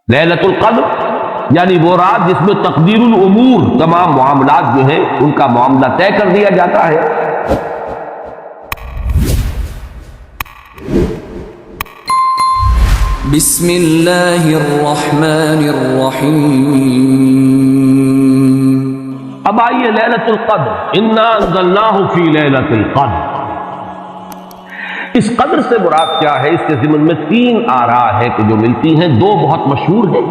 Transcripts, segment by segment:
لیلۃ القدر یعنی وہ رات جس میں تقدیر الامور، تمام معاملات جو ہیں ان کا معاملہ طے کر دیا جاتا ہے۔ بسم اللہ الرحمن الرحیم۔ اب آئیے لیلۃ القدر، انا انزلناہ فی لیلۃ القدر، اس قدر سے مراد کیا ہے؟ اس کے ضمن میں تین آراء ہے کہ جو ملتی ہیں، دو بہت مشہور ہیں،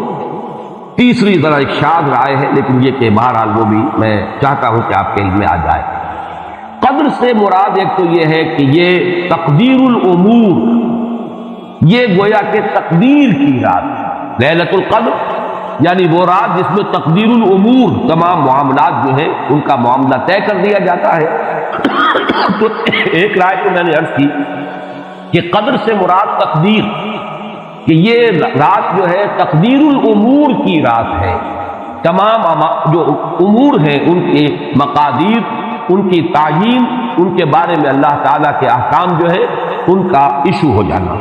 تیسری ذرا ایک شاذ رائے ہے، لیکن یہ کہ بہرحال وہ بھی میں چاہتا ہوں کہ آپ کے علم میں آ جائے۔ قدر سے مراد ایک تو یہ ہے کہ یہ تقدیر الامور، یہ گویا کہ تقدیر کی رات، لیلۃ القدر یعنی وہ رات جس میں تقدیر الامور، تمام معاملات جو ہیں ان کا معاملہ طے کر دیا جاتا ہے۔ تو ایک رائے تو میں نے عرض کی کہ قدر سے مراد تقدیر، کہ یہ رات جو ہے تقدیر الامور کی رات ہے، تمام جو امور ہیں ان کے مقادیر، ان کی تعیین، ان کے بارے میں اللہ تعالیٰ کے احکام جو ہے ان کا ایشو ہو جانا۔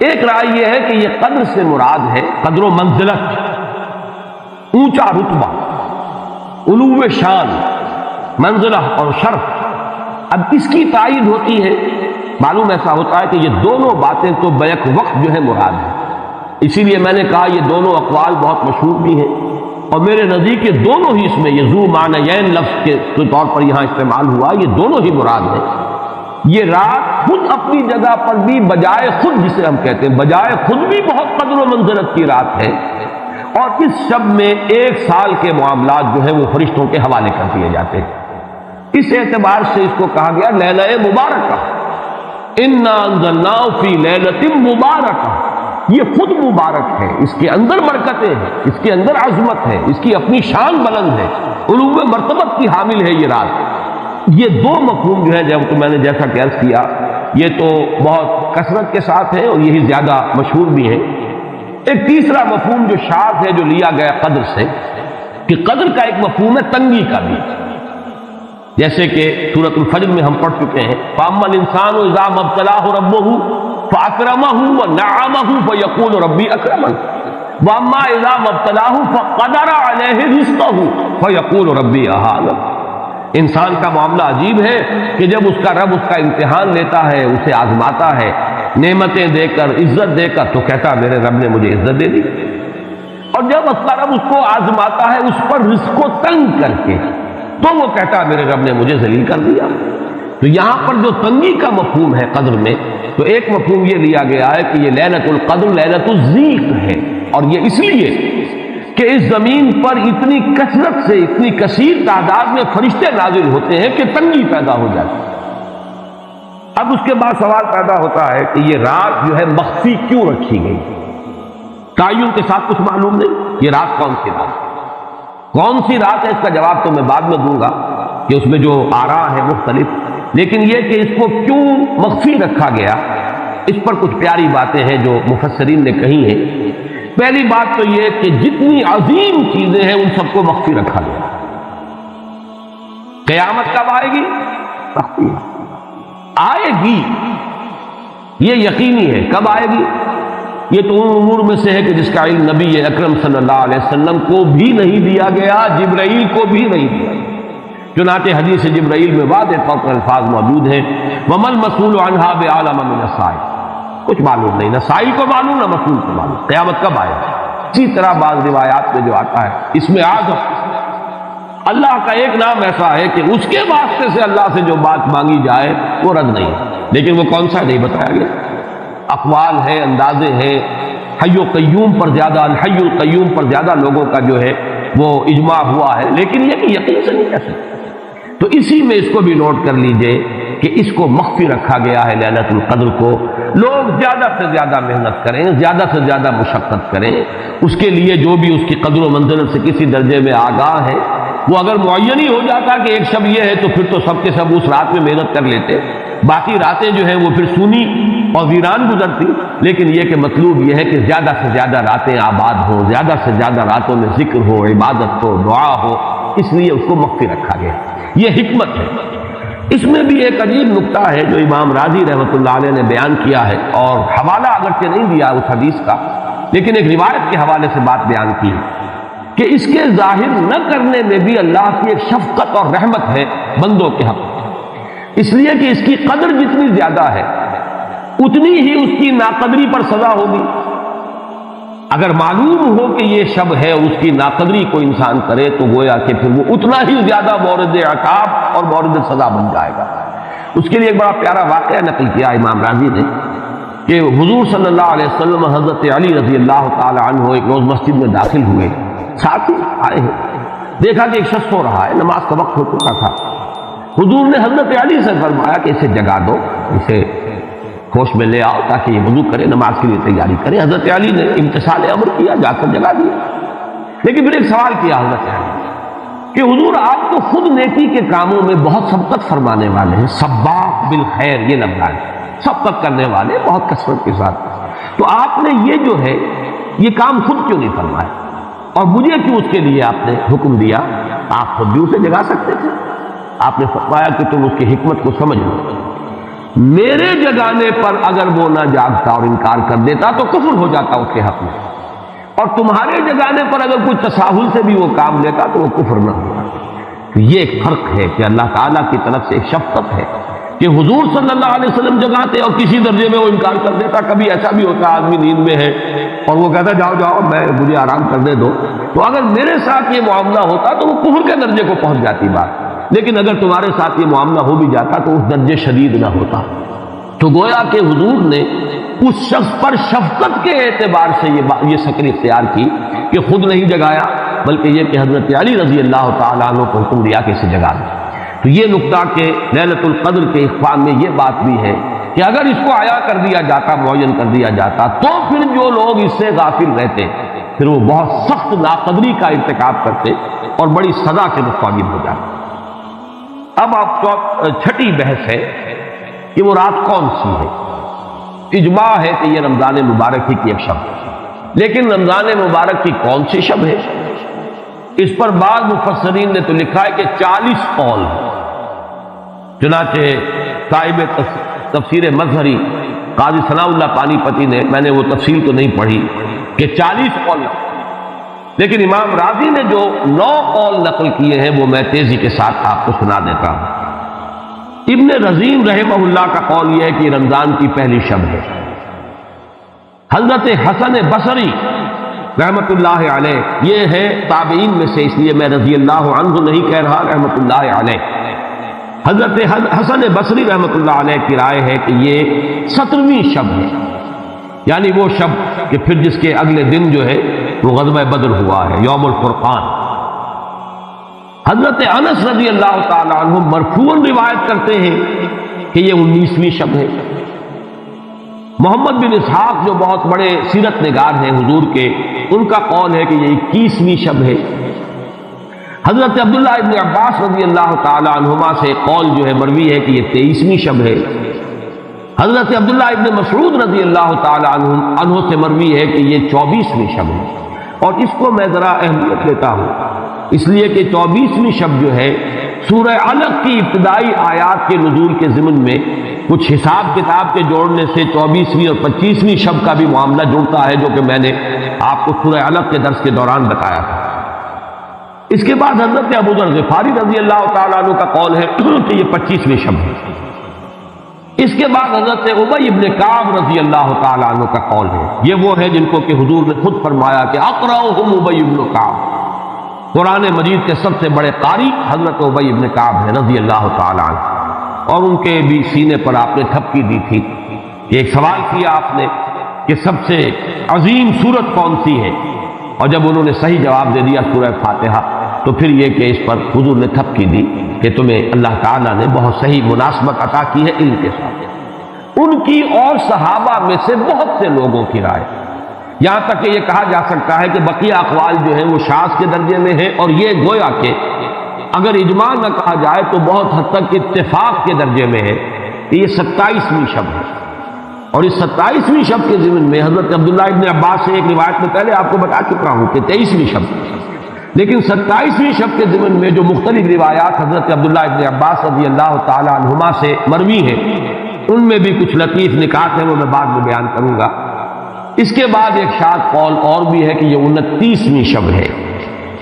ایک رائے یہ ہے کہ یہ قدر سے مراد ہے قدر و منزلت، اونچا رتبہ، علو شان، منزلہ اور شرف۔ اب اس کی تائید ہوتی ہے، معلوم ایسا ہوتا ہے کہ یہ دونوں باتیں تو بیک وقت جو ہے مراد ہے، اسی لیے میں نے کہا یہ دونوں اقوال بہت مشہور بھی ہیں، اور میرے نزدیک یہ دونوں ہی اس میں یہ ذو معنیین لفظ کے طور پر یہاں استعمال ہوا، یہ دونوں ہی مراد ہے۔ یہ رات خود اپنی جگہ پر بھی بجائے خود، جسے ہم کہتے ہیں بجائے خود بھی بہت قدر و منزلت کی رات ہے، اور اس شب میں 1 سال کے معاملات جو ہیں وہ فرشتوں کے حوالے کر دیے جاتے ہیں۔ اس اعتبار سے اس کو کہا گیا لیلہ مبارکہ، انا انزلناہ فی لیلۃ مبارکہ، یہ خود مبارک ہے، اس کے اندر برکتیں ہیں، اس کے اندر عظمت ہے، اس کی اپنی شان بلند ہے، علو مرتبت کی حامل ہے یہ رات۔ یہ دو مفہوم جو ہے جب تو میں نے جیسا کہ عرض کیا یہ تو بہت کثرت کے ساتھ ہے اور یہی زیادہ مشہور بھی ہے۔ ایک تیسرا مفہوم جو شاذ ہے جو لیا گیا قدر سے، کہ قدر کا ایک مفہوم ہے تنگی کا بھی، جیسے کہ سورۃ الفجر میں ہم پڑھ چکے ہیں، فَأَمَّا الْإِنسَانُ إِذَا مَا ابْتَلَاهُ رَبُّهُ فَأَكْرَمَهُ وَنَعَّمَهُ فَيَقُولُ رَبِّي أَكْرَمَنِ وَأَمَّا إِذَا مَا ابْتَلَاهُ فَقَدَرَ عَلَيْهِ رِزْقَهُ فَيَقُولُ رَبِّي أَهَانَنِ۔ انسان کا معاملہ عجیب ہے کہ جب اس کا رب اس کا امتحان لیتا ہے، اسے آزماتا ہے، نعمتیں دے کر، عزت دے کر، تو کہتا میرے رب نے مجھے عزت دے دی، اور جب اس کا رب اس کو آزماتا ہے اس پر رزق کو تنگ کر کے، تو وہ کہتا میرے رب نے مجھے ذلیل کر دیا۔ تو یہاں پر جو تنگی کا مفہوم ہے قدر میں، تو ایک مفہوم یہ لیا گیا ہے کہ یہ لیلۃ القدر لیلۃ الضیق ہے، اور یہ اس لیے کہ اس زمین پر اتنی کثرت سے، اتنی کثیر تعداد میں فرشتے نازل ہوتے ہیں کہ تنگی پیدا ہو جاتی ہے۔ اب اس کے بعد سوال پیدا ہوتا ہے کہ یہ رات جو ہے مخفی کیوں رکھی گئی؟ تعین کے ساتھ کچھ معلوم نہیں، یہ رات کون سی رات ہے، کون سی رات ہے، اس کا جواب تو میں بعد میں دوں گا کہ اس میں جو آراء ہے مختلف، لیکن یہ کہ اس کو کیوں مخفی رکھا گیا، اس پر کچھ پیاری باتیں ہیں جو مفسرین نے کہی ہیں۔ پہلی بات تو یہ کہ جتنی عظیم چیزیں ہیں ان سب کو مخفی رکھا گیا۔ قیامت کب آئے گی؟ مخفی آئے گی، یہ یقینی ہے۔ کب آئے گی؟ یہ تو ان امور میں سے ہے کہ جس کا علم نبی اکرم صلی اللہ علیہ وسلم کو بھی نہیں دیا گیا، جبرائیل کو بھی نہیں دیا گیا۔ چنانچہ حدیث جبرائیل میں واضح طور پر الفاظ موجود ہیں، وَمَا الْمَسْئُولُ عَنْهَا بِأَعْلَمَ مِنَ السَّائِلِ، کچھ معلوم نہیں، نہ سائل کو معلوم نہ مسئول کو معلوم قیامت کب آئے۔ اسی طرح بعض روایات میں جو آتا ہے، اس میں آدم، اللہ کا ایک نام ایسا ہے کہ اس کے واسطے سے اللہ سے جو بات مانگی جائے وہ رد نہیں، لیکن وہ کون سا نہیں بتایا گیا۔ اقوال ہیں، اندازے ہیں، حی و قیوم پر زیادہ، الحی القیوم پر زیادہ لوگوں کا جو ہے وہ اجماع ہوا ہے، لیکن یہ کہ یقین سے نہیں کہہ سکتے۔ تو اسی میں اس کو بھی نوٹ کر لیجئے کہ اس کو مخفی رکھا گیا ہے لیلۃ القدر کو۔ لوگ زیادہ سے زیادہ محنت کریں، زیادہ سے زیادہ مشقت کریں، اس کے لیے جو بھی اس کی قدر و منزلت سے کسی درجے میں آگاہ ہے، وہ اگر معین ہی ہو جاتا کہ ایک شب یہ ہے تو پھر تو سب کے سب اس رات میں محنت کر لیتے، باقی راتیں جو ہیں وہ پھر سونی اور ویران گزرتی۔ لیکن یہ کہ مطلوب یہ ہے کہ زیادہ سے زیادہ راتیں آباد ہوں، زیادہ سے زیادہ راتوں میں ذکر ہو، عبادت ہو، دعا ہو، اس لیے اس کو مخفی رکھا گیا، یہ حکمت ہے۔ اس میں بھی ایک عجیب نکتہ ہے جو امام راضی رحمۃ اللہ علیہ نے بیان کیا ہے، اور حوالہ اگرچہ نہیں دیا اس حدیث کا، لیکن ایک روایت کے حوالے سے بات بیان کی کہ اس کے ظاہر نہ کرنے میں بھی اللہ کی ایک شفقت اور رحمت ہے بندوں کے حق، اس لیے کہ اس کی قدر جتنی زیادہ ہے اتنی ہی اس کی ناقدری پر سزا ہوگی۔ اگر معلوم ہو کہ یہ شب ہے اور اس کی ناقدری کو انسان کرے تو گویا کہ پھر وہ اتنا ہی زیادہ مورد عقاب اور مورد سزا بن جائے گا۔ اس کے لیے ایک بڑا پیارا واقعہ نقل کیا امام راضی نے کہ حضور صلی اللہ علیہ وسلم حضرت علی رضی اللہ تعالی عنہ ایک روز مسجد میں داخل ہوئے، ساتھ ہی آئے ہیں، دیکھا کہ ایک شخص سو رہا ہے، نماز کا وقت ہو چکا تھا۔ حضور نے حضرت علی سے فرمایا کہ اسے جگا دو، اسے ہوش میں لے آؤ تاکہ یہ وضو کرے، نماز کے لیے تیاری کرے۔ حضرت علی نے امتثال امر کیا، جا کر جگا دیا۔ لیکن پھر ایک سوال کیا حضرت علی کہ حضور آپ تو خود نیکی کے کاموں میں بہت سبقت فرمانے والے ہیں، سباق بالخیر یہ لفظ ہے، سبقت کرنے والے بہت کثرت کے ساتھ، تو آپ نے یہ جو ہے یہ کام خود کیوں نہیں فرمایا اور مجھے کیوں اس کے لیے آپ نے حکم دیا؟ آپ خود بھی اسے جگا سکتے تھے۔ آپ نے فرمایا کہ تم اس کی حکمت کو سمجھ لو، میرے جگانے پر اگر وہ نہ جاگتا اور انکار کر دیتا تو کفر ہو جاتا اس کے حق میں، اور تمہارے جگانے پر اگر کوئی تساہل سے بھی وہ کام لیتا تو وہ کفر نہ ہوتا۔ تو یہ ایک فرق ہے کہ اللہ تعالیٰ کی طرف سے ایک شفقت ہے کہ حضور صلی اللہ علیہ وسلم جگاتے اور کسی درجے میں وہ انکار کر دیتا۔ کبھی ایسا بھی ہوتا آدمی نیند میں ہے اور وہ کہتا جاؤ جاؤ مجھے آرام کرنے دو، تو اگر میرے ساتھ یہ معاملہ ہوتا تو وہ کفر کے درجے کو پہنچ جاتی بات، لیکن اگر تمہارے ساتھ یہ معاملہ ہو بھی جاتا تو اس درجے شدید نہ ہوتا۔ تو گویا کہ حضور نے اس شخص پر شفقت کے اعتبار سے یہ شکل اختیار کی کہ خود نہیں جگایا، بلکہ یہ کہ حضرت علی رضی اللہ تعالیٰ عنہ کو حکم دیا کہ اسے جگا دیں۔ تو یہ نقطہ کہ لیلۃ القدر کے اخفاء میں یہ بات بھی ہے کہ اگر اس کو عیا کر دیا جاتا، معین کر دیا جاتا، تو پھر جو لوگ اس سے غافل رہتے پھر وہ بہت سخت ناقدری کا ارتکاب کرتے اور بڑی سزا کے مستوجب ہو جاتے۔ اب آپ کو چھٹی بحث ہے کہ وہ رات کون سی ہے۔ اجماع ہے کہ یہ رمضان مبارک ہی کی ایک شب ہے، لیکن رمضان مبارک کی کون سی شب ہے اس پر بعض مفسرین نے تو لکھا ہے کہ 40 قول ہے۔ چنانچہ صاحب تفسیر مظہری قاضی ثناء اللہ پانی پتی نے، میں نے وہ تفصیل تو نہیں پڑھی کہ 40 قول، لیکن امام راضی نے جو 9 قول نقل کیے ہیں وہ میں تیزی کے ساتھ آپ کو سنا دیتا ہوں۔ ابن رزین رحمہ اللہ کا قول یہ ہے کہ رمضان کی پہلی شب ہے۔ حضرت حسن بصری رحمۃ اللہ علیہ یہ ہے تابعین میں سے، اس لیے میں رضی اللہ عنہ نہیں کہہ رہا، رحمۃ اللہ علیہ۔ حضرت حسن بصری رحمۃ اللہ علیہ کی رائے ہے کہ یہ 17ویں شب ہے، یعنی وہ شب کہ پھر جس کے اگلے دن جو ہے وہ غزوہ بدر ہوا ہے، یوم الفرقان۔ حضرت انس رضی اللہ تعالی عنہ مرفوعاً روایت کرتے ہیں کہ یہ 19ویں شب ہے۔ محمد بن اسحاق جو بہت بڑے سیرت نگار ہیں حضور کے، ان کا قول ہے کہ یہ 21ویں شب ہے۔ حضرت عبداللہ ابن عباس رضی اللہ تعالی عنہما سے قول جو ہے مروی ہے کہ یہ 23ویں شب ہے۔ حضرت عبداللہ ابن مسعود رضی اللہ تعالی عنہ سے مروی ہے کہ یہ 24ویں شب ہے، اور اس کو میں ذرا اہمیت دیتا ہوں اس لیے کہ 24ویں شب جو ہے سورہ علق کی ابتدائی آیات کے نزول کے ضمن میں کچھ حساب کتاب کے جوڑنے سے 24ویں اور 25ویں شب کا بھی معاملہ جڑتا ہے، جو کہ میں نے آپ کو سورہ علق کے درس کے دوران بتایا تھا۔ اس کے بعد حضرت ابو ذر غفاری رضی اللہ تعالیٰ عنہ کا قول ہے کہ یہ 25ویں شب ہے۔ اس کے بعد حضرت ابی ابن کعب رضی اللہ تعالیٰ عنہ کا قول ہے، یہ وہ ہے جن کو کہ حضور نے خود فرمایا کہ اقرأہم ابی ابن کعب، قرآن مجید کے سب سے بڑے قاری حضرت ابی ابن کعب ہیں رضی اللہ تعالیٰ عنہ، اور ان کے بھی سینے پر آپ نے تھپکی دی تھی۔ ایک سوال کیا آپ نے کہ سب سے عظیم سورت کون سی ہے، اور جب انہوں نے صحیح جواب دے دیا سورہ فاتحہ، تو پھر یہ کہ اس پر حضور نے تھپکی دی کہ تمہیں اللہ تعالیٰ نے بہت صحیح مناسبت عطا کی ہے علم کے ساتھ۔ ان کی اور صحابہ میں سے بہت سے لوگوں کی رائے، یہاں تک کہ یہ کہا جا سکتا ہے کہ بقیہ اقوال جو ہیں وہ شاذ کے درجے میں ہیں، اور یہ گویا کہ اگر اجماع نہ کہا جائے تو بہت حد تک اتفاق کے درجے میں ہے کہ یہ 27ویں شب ہے۔ اور اس 27ویں شب کے ضمن میں حضرت عبداللہ ابن عباس سے ایک روایت میں پہلے آپ کو بتا چکا ہوں کہ 23ویں شب، لیکن 27ویں شب کے ضمن میں جو مختلف روایات حضرت عبداللہ ابن عباس رضی اللہ تعالی عنہما سے مروی ہیں، ان میں بھی کچھ لطیف نکات ہیں، وہ میں بعد میں بیان کروں گا۔ اس کے بعد ایک شاذ قول اور بھی ہے کہ یہ 29ویں شب ہے،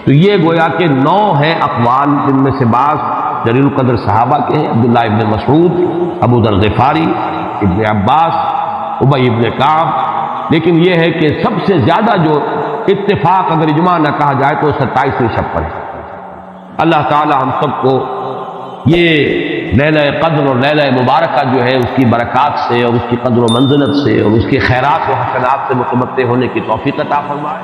تو یہ گویا کہ 9 ہیں اقوال، جن میں سے بعض جلیل القدر صحابہ کے ہیں، عبداللہ ابن مسعود، ابو ذر غفاری، ابن عباس، ابی ابن کعب، لیکن یہ ہے کہ سب سے زیادہ جو اتفاق اگر اجماع نہ کہا جائے تو 27ویں شب پر ہے۔ اللہ تعالی ہم سب کو یہ لیلہ قدر اور لیلہ مبارکہ جو ہے اس کی برکات سے اور اس کی قدر و منزلت سے اور اس کے خیرات و حسنات سے متمتع ہونے کی توفیق عطا فرمائے۔